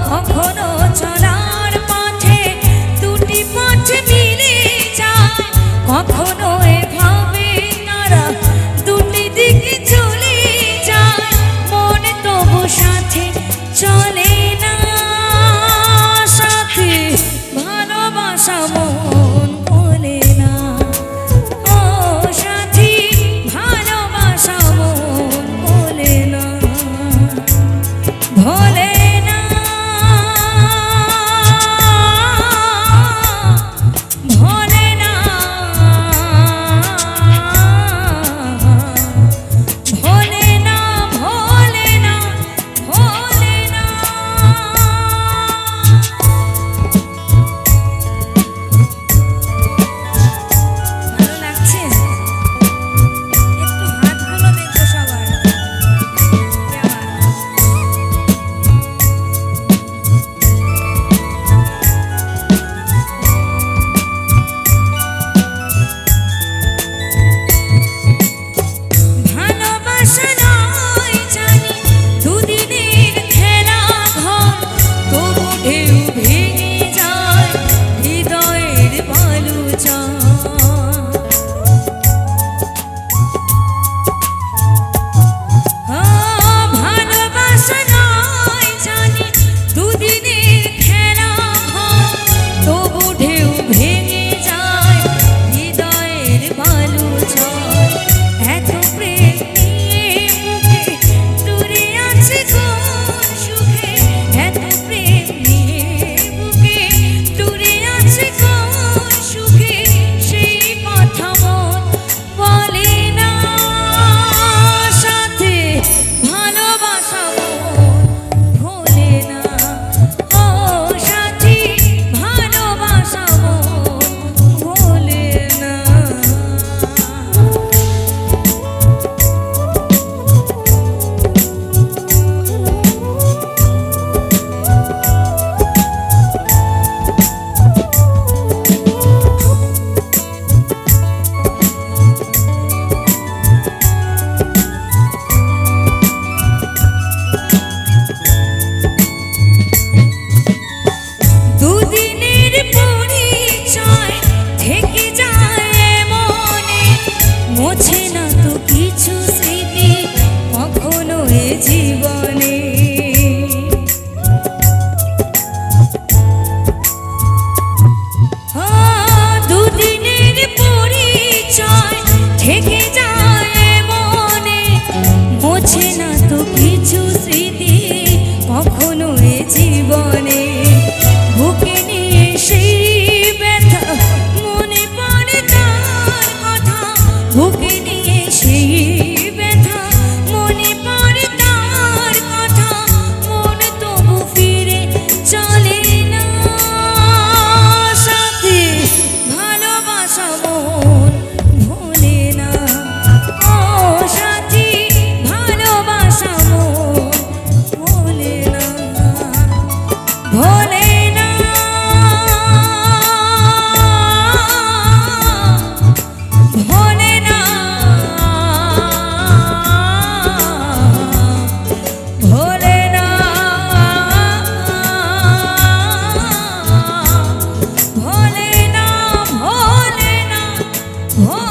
কখনো চলার পথে দুটি পথ মিলে যায়, কখনো এভাবে তারা দুটি দিকে চলে যায়, মন তবু সাথে চলে না, সাথে ভালোবাসা মন ভোলে না, ও সাথী ভালোবাসা মন ভোলে না, ভোলে না, ভোলে না, ভোলে না, ভোলে না, ভোলে না। ভালো লাগছে? একটু হাতগুলো দেখো সবার। ভালোবাসা নয় জানি দুদিনের খেলা ঘর, তবু ঢেউ ভেঙে যায় হৃদয়ের বালুচর। ভালোবাসা নয় জানি দুদিনের খেলা ঘর, তবু ঢেউ ভেঙে যায় হৃদয়ের বালুচর। এত প্রেম নিয়ে মুখে দূরে আছে কোন সুখে, এত প্রেম নিয়ে বুকে দূরে আছে কোন সুখে, সেই কথা মন বলে না, সাথে ভালোবাসা মন ভোলে না, ও সাথী ভালোবাসা মন ভোলে না। দুদিনের পরিচয় থেকে যায় মনে, মোছে না তো কিছু স্মৃতি কখনো এ জীবনে। দুদিনের পরিচয় থেকে যায় মনে, মোছে না তো কিছু স্মৃতি কখনো এ জীবনে। বুকে নিয়ে সেই ব্যথা মনে পড়ে তার কথা, বুকে নিয়ে সেই ব্যথা মনে পড়ে তার কথা, মন তবু ফিরে চলে না, সাথে ভালোবাসা মন ভোলে না, ও সাথী ভালোবাসা মন ভোলে না, ভোলে না, ভোলে না, ভোলে না, ভোলে না, ভোলে না, ভোলে